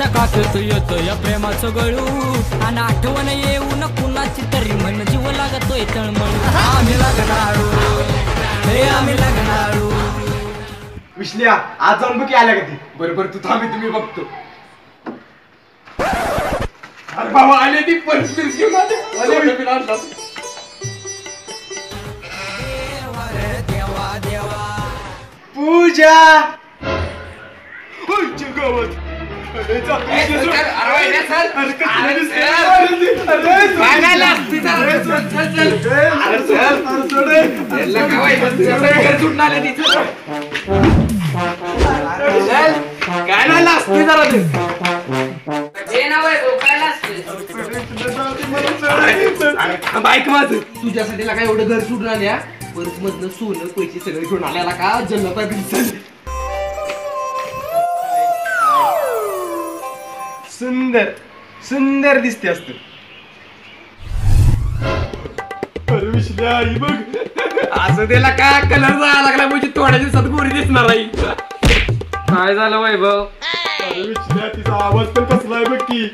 सका येतो या प्रेमाचं गळू आणि आठवण येऊन कुणाची तरी म्हण जीव लागतोय तळमळ आम्ही लागणारू हे आम्ही लागणारू विश्ल्या आज जाऊन बघ आल्या का ती बरोबर तू थांबी तुम्ही बघतो अरे बाबा आले ती परस्पर घेऊन आले पूजा बाईक माझ तुझ्यासाठी काय एवढं घर सुटून आल्या परत मधनं सोनं पैसे सगळे घेऊन आल्याला का जन्नत सुंदर सुंदर दिसते असत विश्ल्या आई बघ असं त्याला का कलर जायला लागला म्हणजे थोड्या दिवसात गोरी दिसणार नाही काय झालं वैभव विश्ल्या तिचा आवाज पण कसला आहे बघ की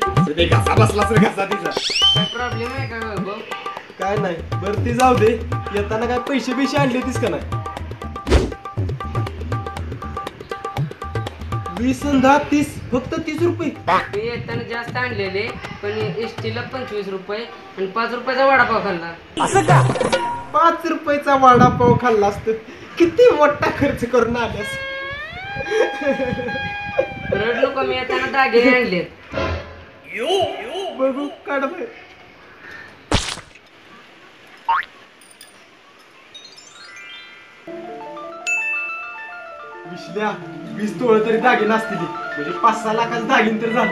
कसा बसला असेल कसा तिचा काय प्रॉब्लेम आहे का वैभव काय नाही बरं ते जाऊ दे येताना काय पैसे आणले होतीस का नाही 20 आणि 10 30 फक्त 30 रुपये मी येताना जास्त आणलेले पण एसटीला 25 रुपये आणि 5 रुपयाचा वडापाव खाल्ला असं का 5 रुपयाचा वडापाव खाल्ला असत किती मोठा खर्च करून आल्यास रडलो का मी येताना दागिने आणलेत बघू काढ बाहेर विश्ल्या 20 तोळ तरी दागिने असतील म्हणजे 5-6 लाखाचं दागिने तर झालं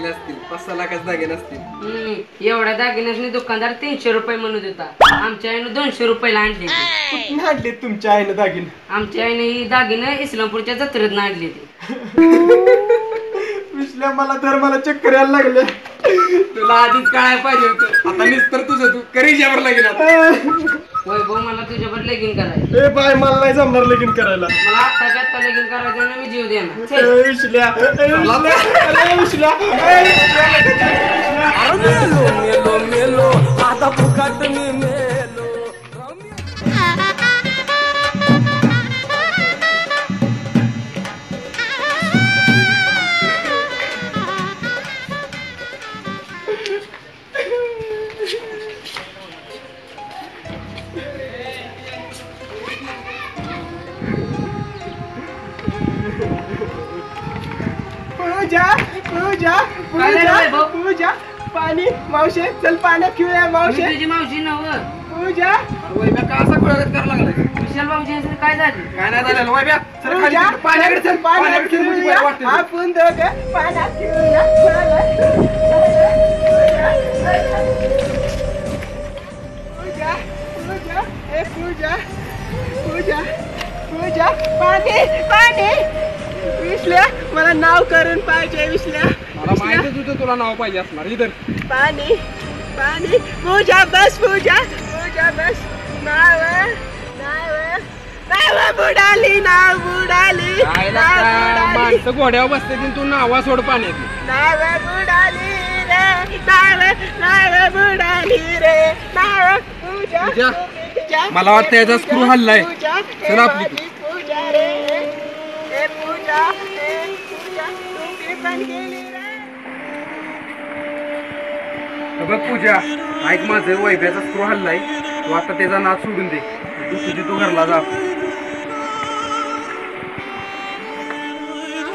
असतील 5-6 लाखाचे दागिने असतील एवढ्या दागिन्याने दुकानदार 300 रुपये म्हणत होता आमच्या आईने 200 रुपयाला आणले कुठून आणले तुमच्या आईनं दागिने आमच्या आईने ही दागिने इस्लामपूरच्या जत्रेत आणली विश्ल्या मला चक्कर यायला लागले तुला आधीच कळायला पाहिजे होतं आता निस्तर तुझं तू करीच्यावर लगीन वैभव मला तुझ्यावर लगीन करायचं ए बाय मला नाही जमणार लगीन करायला मला आत्ताच्या आत्ता लगीन करायचं ना मी जीव देणार विश्ल्या मेलो आता फुकट मी मेलो पूजा पाणी मावशे चल पाण्यात खेळूया मावशे तुझी मावशी नव पूजा वैभ्या का असा खुळगत करायला लागलाय विशाल भाऊजी काय झालं काय नाही झालं वैभ्या चल पाण्याकडे चल पाण्यात खेळूया आपण दोघं पाण्यात खेळूया पूजा पूजा ए पूजा पूजा पूजा पाणी पाणी विश्ल्या मला नाव करून पाहिजे विश्ल्या मला माहिती तुझं तुला नाव पाहिजे असणार इधर पाणी पाणी पूजा बस पूजा पूजा बस नाव नाव नाव बुडाली नाव बुडाली माणसं घोड्यावर बसते तू नावा सोड पाण्यात नाव बुडाली रे नाव बुडाली रे नाव पूजा मला वाटतं याचा स्क्रू हल्लाय चल आपली पूजा रे ए पूजा तू पण गेली रे बघ पूजा ऐक माझं वैभ्याचा स्क्रू हल्लाय तू आता त्याचा नाच सोडून दे तू तुझी तू घरला जा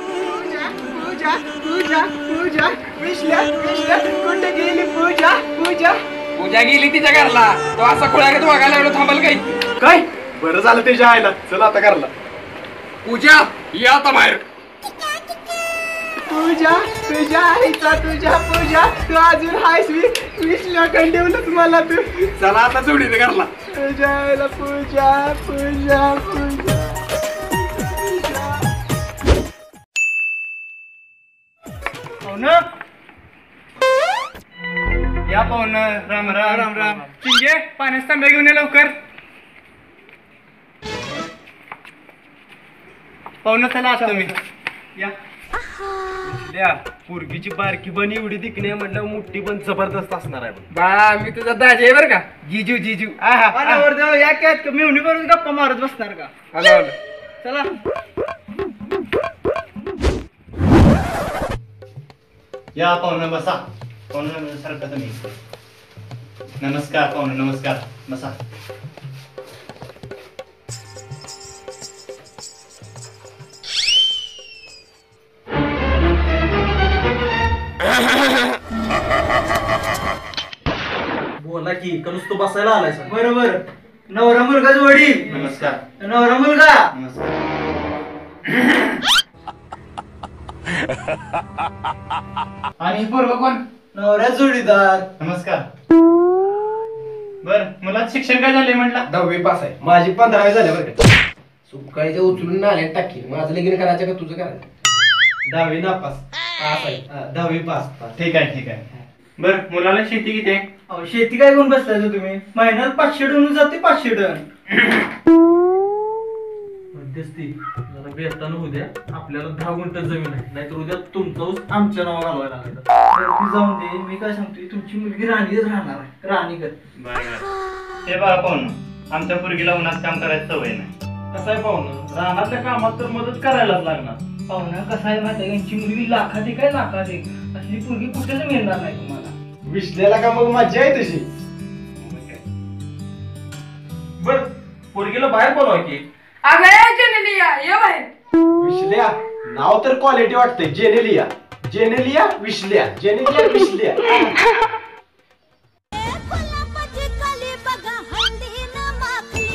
पूजा पूजा पूजा विश्ल्या विश्ल्या कुठे गेली पूजा पूजा पूजा गेली तिच्या घरला तो असा खुळ्यागत वागायला लागलो थांबाल काही काय बरं झालं त्याच्या आईला चला आता घरला पूजा ये आता बाहेर पूजा तुझ्या आईचा तुझ्या पूजा तू अजून हायस विश्ल्या कंडेवलंच मला तू चला आता जोडी दे घरला तुझ्या आईला पूजा पूजा पूजा या पाहुणं राम राम राम राम चिंगे पाण्याचा तांब्या घेऊन ये लवकर पाहुणं चला आज तुम्ही या विश्ल्या पोरगीची बारकी पण एवढी दिखणे म्हटलं मोठी पण जबरदस्त असणार आहे बाळा मी तुझा दाजी आहे बरं का. जिजू जिजू या काय मेवणी करून गप्पा मारत बसणार का? आलो. चला. या पाहुणं बसा. पाहुणं सारखं तुम्ही. नमस्कार पाहुणं, नमस्कार. बसा. बोला की कनुस तो बसायला आलाय सर. बरोबर. नवरा मुलगाच वडील. नमस्कार. नवरा मुलगा. नमस्कार. आणि पोरगं कोण? नवरा जोडीदार. नमस्कार. बर मुलात शिक्षण काय झालंय म्हटलं? 10वी पास आहे. माझी 15वी झाली बरं का. सुकाळीच्या उचलून नाल्यात टाकी. माझं लगीन करायचं का तुझं करायचं? 10वी नापास. पास आहे. 10वी पास. ठीक आहे ठीक आहे. बर मुलाला शेती किती आहे? अहो, शेती काय कोण बसलाय तुम्ही? महिन्यात 500 टन जाते. 500 टन. मध्यस्थी जरा बेतान होऊ द्या. आपल्याला 10 गुंठ जमीन आहे. नाहीतर उद्या तुमचा ऊस आमच्या नावा घालवायला लागलं. ती जाऊन दे. मी काय सांगतोय, तुमची मुलगी राणीच राहणार आहे. राणीकर. बर हे बघा पाहुणं, आमच्या पोरगीला उन्हात काम करायची सवय नाही. कसं आहे पाहुणं, रानातल्या कामात तर मदत करायलाच लागणार. पाहुणा कसा आहे माहिती आहे, यांची मुलगी लाखात आहे काय लाखात आहे. असली पोरगी कुठेच मिळणार नाही तुम्हाला. विश्ल्याला का मग मज्जा आहे तशी. बर पोरगीला बाहेर बोलवा की. अगं जेनेलिया ये बाहेर. विश्ल्या नाव तर क्वालिटी वाटतंय. जेनेलिया जेनेलिया विश्ल्या जेनेलिया विश्ल्या. कोल्हापूरची काली बघा हंडी न माखली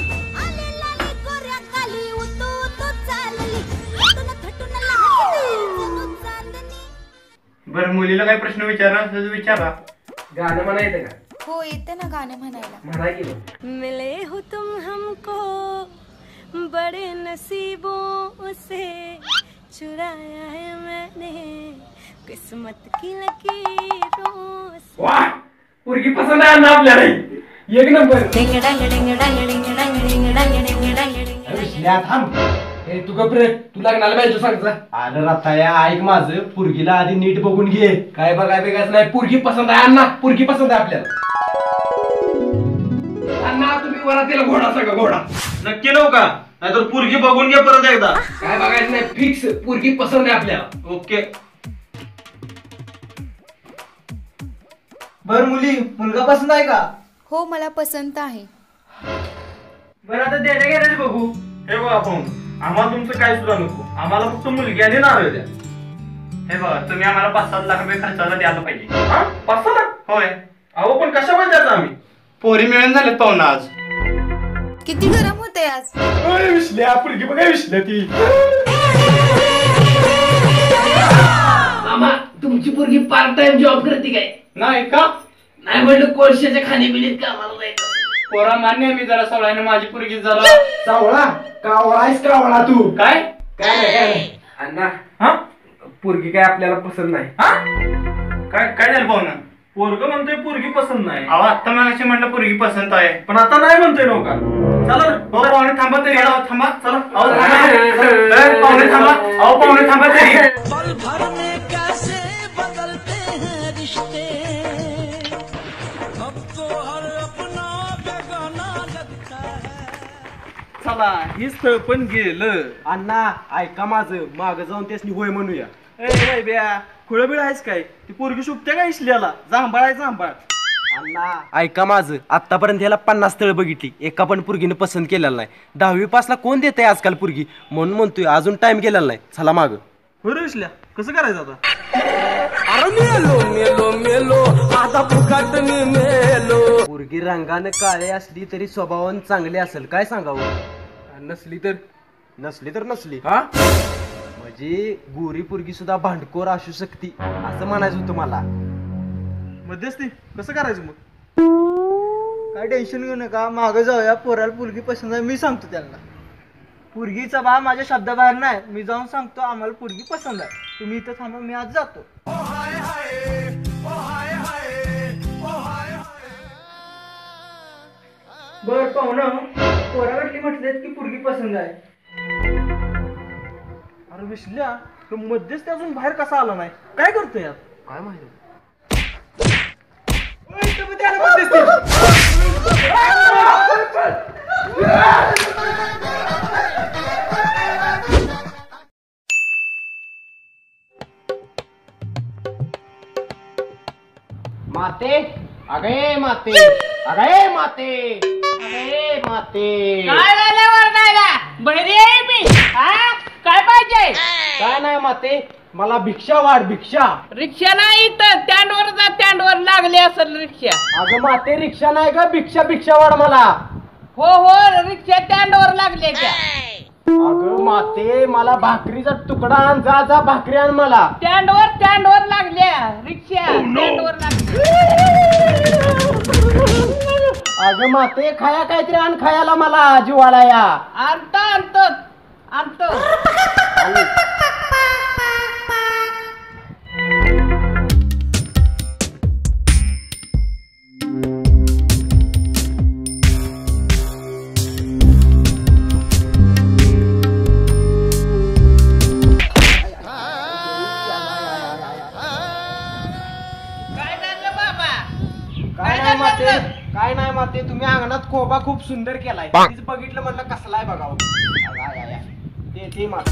आली लाली गोऱ्या काली उतू उतू चालली थटून लहान जणू चांदणी. बर मुलीला काय प्रश्न विचारा असं विचारा. गाणं म्हणा येतं का? हो येते ना गाणं म्हणायला. म्हणा की मग. मिले हो तुम हमको बड़े नसीबों से चुराया है मैंने किस्मत की लकीरों से. वाह पोरगी पसंत आहे ना आपल्याला. एक नंबर. डिंग डांग डिंग डांग डिंग डांग डिंग डांग डिंग डांग डिंग. विश्ल्या थांब. ए तू गप रे. तू लग्नाला पाहिजे सांगचा. अरे रताया ऐक माझं. पोरगीला आधी नीट बघून घे. काय बघाय बेगायचं नाही. पोरगी पसंत आहे अण्णा. पोरगी पसंत आहे आपल्याला. अण्णा तुम्ही वरातीला घोडा सांगा घोडा. नक्की नव्ह का? नाहीतर पोरगी बघून घ्या परत एकदा. काय बघायचं नाही. फिक्स पोरगी पसंत आहे आपल्याला. ओके. बर मुली, मुलगा पसंत आहे का? हो मला पसंत आहे. बरं आता देण्या घेण्याच बघू. हे बघा पाहून, आम्हाला तुमचं काय सुद्धा नको. आम्हाला फक्त मुलगी आणि नारळ द्या. हे बघा तुम्ही आम्हाला 5-7 लाख रुपये खर्चाला द्यायला पाहिजे. हा 5 लाख? होय. अहो पण कशामध्ये द्यायचं आम्ही? पोरी मिळून झालेत पाहुणं आज. किती गरम होते आज. विश्ल्या पोरगी बघा विश्ल्या ती. मामा तुमची पोरगी पार्ट टाइम जॉब करते काय? नाही का? नाही म्हटलं कोळशाच्या खाणीपिणीत कामाला जायचं. पोरा मान्य आहे मी जरा सवळ्याने माझी पोरगी जरा. सावळा कावळा आहेस कावळा तू. काय काय नाही काय नाही. अण्णा हा पोरगी काय आपल्याला पसंत नाही. हा काय काय झालं पाहुणं? पोरग म्हणतोय पोरगी पसंत नाही. अहो आत्ता मगाशी म्हटलं पोरगी पसंत आहे. पण आता नाही म्हणतोय नव्ह का? चला हो पाहुणे थांबा तरी. अहो थांबा. चला. अहो थांबा. ए, पाहुणे थांबा. अहो पाहुणे थांबा तरी. चला ही स्थळ पण गेलं. अण्णा ऐका माझं. माग जाऊन त्यासनी होय म्हणूया. ए ब्या खुळबिळ आहेस काय? ती पोरगी शुभते का इसल्याला? जांभाळ आहे जांभाळ. अण्णा ऐका माझं. आतापर्यंत याला 50 स्थळ बघितली. एका पण पोरगीने पसंत केलेला नाही. 10वी पासला कोण देत आहे आजकाल पोरगी. म्हणून म्हणतोय अजून टाइम केलेला नाही. चला माग. बरं इसल्या कसं करायचं आता? पोरगी रंगानं काळे असली तरी स्वभावान चांगली असेल. काय सांगावं. नसली तर नसली तर नसली. हा म्हणजे गोरी पोरगी सुद्धा भांडखोर असू शकती असं म्हणायचं होतं मला. मध्यस्थी कसं करायचं मग? काय टेन्शन घेऊ नका. मागं जाऊया. पोराला पोरगी पसंत आहे. मी सांगतो त्यांना. पोरगीचा बा माझ्या शब्दाबाहेर नाही. मी जाऊन सांगतो आम्हाला पोरगी पसंत आहे. तुम्ही इथं थांबा. मी आज जातो. बर पाहुणं पोराकडली म्हटलेत की पोरगी पसंत आहे. अरे विसल्या तो मध्यस्थी अजून बाहेर कसा आला नाही काय करतोय यात काय माहिती माते अगे माते अगे माते अगे माते काय झालं वरडायला बहिरी आहे मी हा काय पाहिजे काय नाही माते मला भिक्षा वाढ भिक्षा रिक्षा नाही इथं स्टँडवर जा स्टँडवर लागली असेल रिक्षा अगं माते रिक्षा नाही ग भिक्षा भिक्षा वाढ मला हो हो रिक्षा स्टँडवर लागली त्या अगं माते मला भाकरीचा तुकडा आण जा जा भाकरी आण मला स्टँडवर लागल्या रिक्षा स्टँडवर लागली अगं माते खाया काहीतरी आण खायला मला जीवाला या आणतो काय नाही माते तुम्ही अंगणात कोबा खूप सुंदर केलाय तीच बघितलं म्हटलं कसलाय बघावं ते माते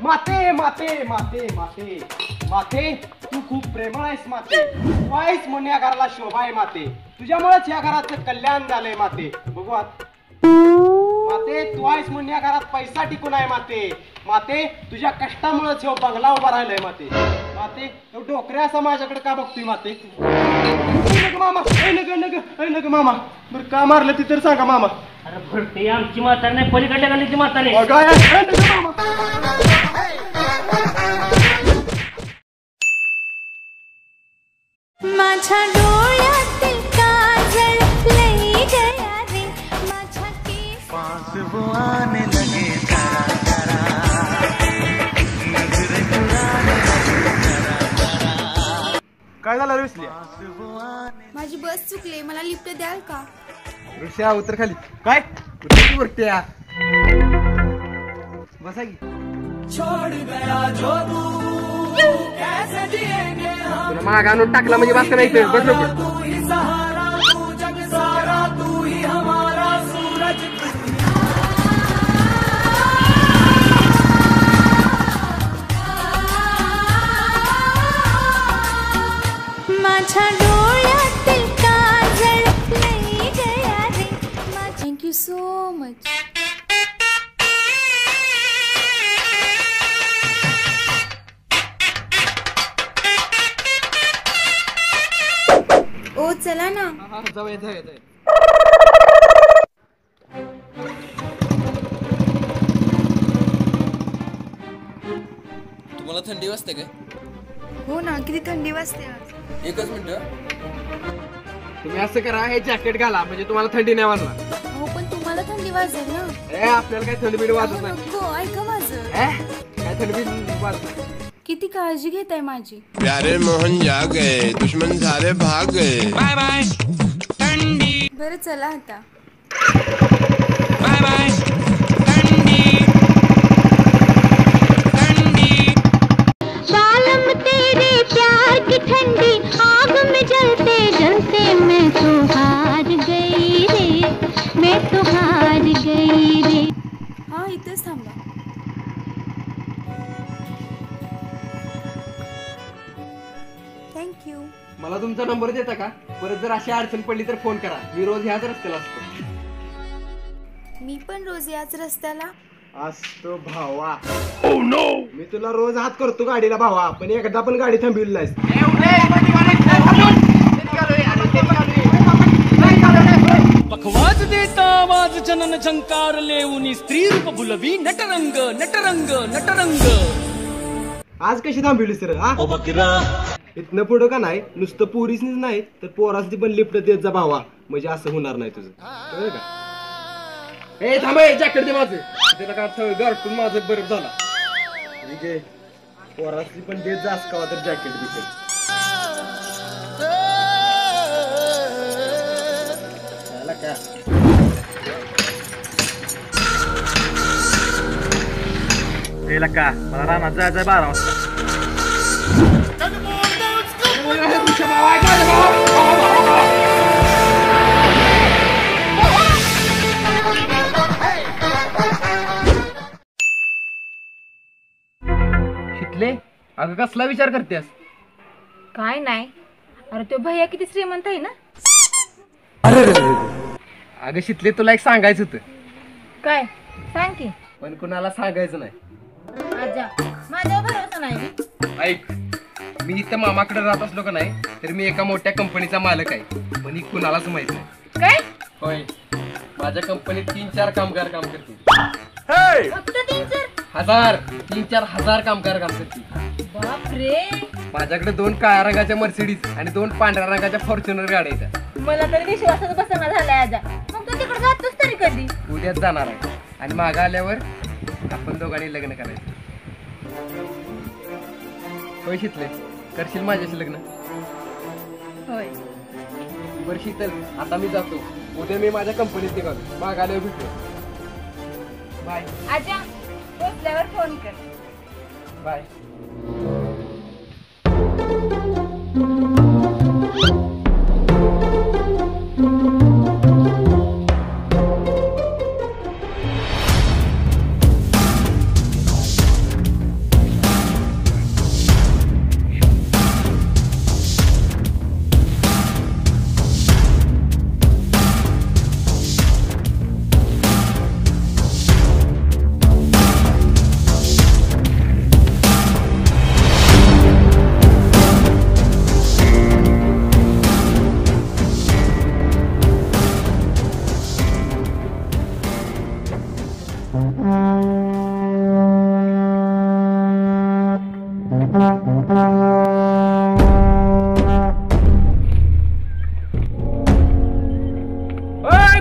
माते माते माते माते माते तू खूप प्रेमळ आहेस माते तू आहेस म्हणून या घराला शोभा आहे माते तुझ्यामुळेच या घराचं कल्याण झालंय माते बघू माते तू आहेस म्हणून या घरात पैसा टिकून आहे माते माते तुझ्या कष्टामुळेच हे बंगला उभा राहिलाय माते माते तो डोकऱ्या असा माझ्याकडे का बघतोय माते मामा नग मामा बरं का मारलं ती तर सांगा मामा अरे भरते आमची म्हातारी नाही पलीकडल्या गल्लीची म्हातारी माझ्या डोळ्यातील काजळ लई गया रे माझ्या केस काय झालं विसल्या माझी बस चुकली मला लिफ्ट द्याल का ऋषा उतर खाली काय वरत्या बसा की तुला माग आणून टाकला म्हणजे बास नाही बस नको माझ्या डोळ्यातील काजळ लई गया रे थँक्यू सो मच ओ चला ना जाऊया तुम्हाला थंडी वाजते काय हो ना किती थंडी वाजते आज एकच मिनिट तुम्ही असं करा हे जॅकेट घाला म्हणजे तुम्हाला थंडी नाही वाजणार हो पण तुम्हाला थंडी वाजेल ना ए आपल्याला काही थंडी बिडी वाजत नाही नको ऐका माझं काय थंडी बिडी वाजत नाही किती काळजी घेताय माझी प्यारे मोहन जा गए दुश्मन सारे भाग गए बाय बाय थंडी बरं चला आता बाय बाय थंडी थंडी बालम तेरे प्यार की ठंडी आग में जलते जलते मैं तो हार गई रे मैं तो हार गई रे हाँ इथेच थांबा थँक्यू मला तुमचा नंबर देता का परत जर अशी अडचण पडली तर फोन करा मी रोज ह्याच रस्त्याला असतो मी पण रोज याच रस्त्याला असतो भावा मी तुला रोज हात करतो गाडीला भावा पण एकदा पण गाडी थांबविली नाहीस पखवाज देता आवाज जनन झंकार लेऊनी स्त्री रूप बुलवी नटरंग नटरंग नटरंग आज कशी थांबविलीस रे हा इथनं पुढं का नाही नुसतं पोरीसनीच नाही तर पोरासनी पण लिफ्ट देत जा भावा, म्हणजे असं होणार नाही तुझं, कळलं का? ए थांब, जॅकेट दे माझं, त्याला का गारटून माझं बरं झाला. ठीक आहे, पोरासनी पण देत जा असं तर जॅकेट बिकेट. का का मला रानात जायचंय 12 वाजता. शिकले अगं कसला विचार करतेस? काय नाही, अरे तो भैया किती श्रीमंत आहे ना. अगं शितले तुला एक सांगायचं होतं, काय सांग की. पण कुणाला सांगायचं नाही. आजा माझ्यावर भरोसा नाही. ऐक, मी इथं मामाकडे राहत असलो का नाही तर मी एका मोठ्या कंपनीचा मालक आहे, पण ही कुणालाच माहित नाही. काय? होय, माझ्या कंपनीत 3-4 कामगार काम करतील. फक्त 3-4? 3-4 कामगार काम करतील. बापरे. माझ्याकडे 2 काळ्या रंगाच्या मर्सिडीज आणि 2 पांढऱ्या रंगाच्या फॉर्च्युनर गाड्या आहेत. मला तरी विश्वासच बसना झालाय आजा. मग तू तिकडे जातोस तरी कधी? उद्याच जाणार आहे आणि मागं आल्यावर आपण दोघांनी लग्न करायचं. होय शितले, करशील माझ्याशी लग्न? होय. बरं शीतल, आता मी जातो, उद्या मी माझ्या कंपनीत निघालो, मागं आल्यावर भेटतो. बाय. आजा पोचल्यावर फोन कर. बाय.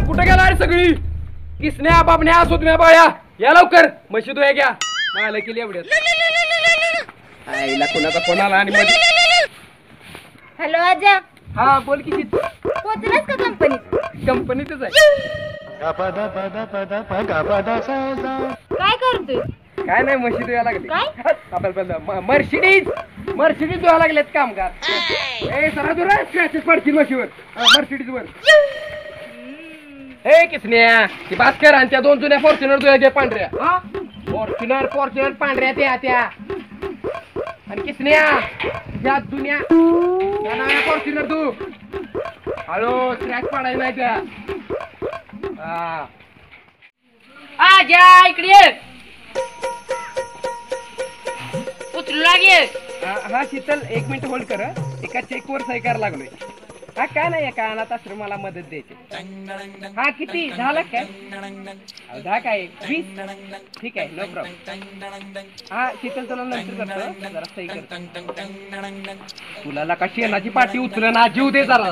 कुठे गेला रे सगळी? किसन्या बाबण्या सुतम्या बाया, या लवकर, म्हशी धुया घ्या. मला केली एवढ्यात आईला कोणाचा फोन आला आणि हॅलो आजा. हा बोल की. पोचलास का कंपनीत? कंपनीतच आहे. काय करतोय? काय नाही, म्हशी धुया लागले. काय? मर्सिडीज धुया लागलेत कामगार. ए सरा धुरा, स्क्रॅचेस पडतील म्हशीवर, मर्सिडीज वर. हे किसन्या ती भास्कर आणि त्या 2 जुन्या फॉर्च्युनर धुया घे पांढऱ्या. फॉर्च्युनर पांढऱ्या त्या आणि किसन्या त्या जुन्या फॉर्च्युनर धु. हॅलो, स्क्रॅच पाडायला नाही त्या. आजा इकडे ये. उचलू लागे. हा शीतल, 1 मिनिट होल्ड कर. एका चेकवर सही करायला लागलोय. हा काय नाही, एका अनाथ आश्रमाला मदत द्यायची. हा किती झाला काय? 10 काय 20? ठीक आहे, नो प्रॉब्लेम. हा शीतल तुला नंतर करतो, जरा सही कर. तुला का शेणाची पाठी उचल ना, जीव दे जरा.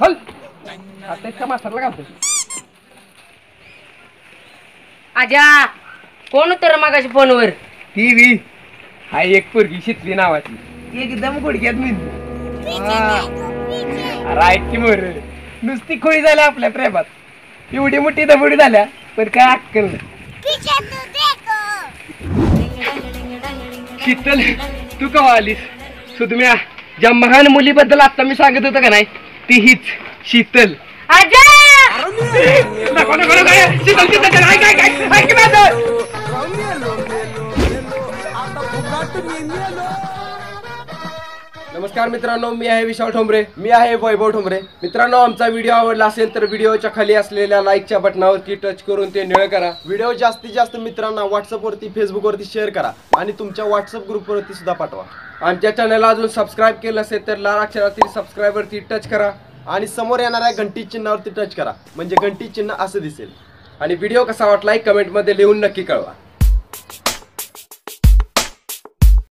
हल आता इतका मास्तरला घालतो. आजा कोण होतं रे मागाशी फोनवर? टीव्ही. हा एक पोरगी शितली नावाची, एकदम गुडघ्यात मी. राईट की मोर, नुसती खोळी झाल्या आपल्या प्रेमात. एवढी मोठी दबोडी झाल्या, पण काय अक्कल नाही. शीतल तू कवा आलीस? सुधम्या, ज्या महान मुलीबद्दल आता मी सांगत होतो का नाही, ती हीच शीतल. आजा नको नको नको, शीतल शीतल, ऐक माझं. नमस्कार मित्रांनो, मी आहे विशाल ठोंबरे. मी आहे वैभव ठोंबरे. मित्रांनो, आमचा व्हिडिओ आवडला असेल तर व्हिडिओच्या खाली असलेल्या लाईकच्या बटनावरती टच करून ते निळ करा. व्हिडिओ जास्तीत जास्त मित्रांना व्हॉट्सअपवरती, फेसबुकवरती शेअर करा आणि तुमच्या व्हॉट्सअप ग्रुपवरती सुद्धा पाठवा. आमच्या चॅनलला अजून सबस्क्राईब केलं असेल तर लाल अक्षरातील सबस्क्राईबवरती टच करा आणि समोर येणाऱ्या घंटी चिन्हावरती टच करा, म्हणजे घंटी चिन्ह असं दिसेल. आणि व्हिडिओ कसा वाटला कमेंटमध्ये लिहून नक्की कळवा.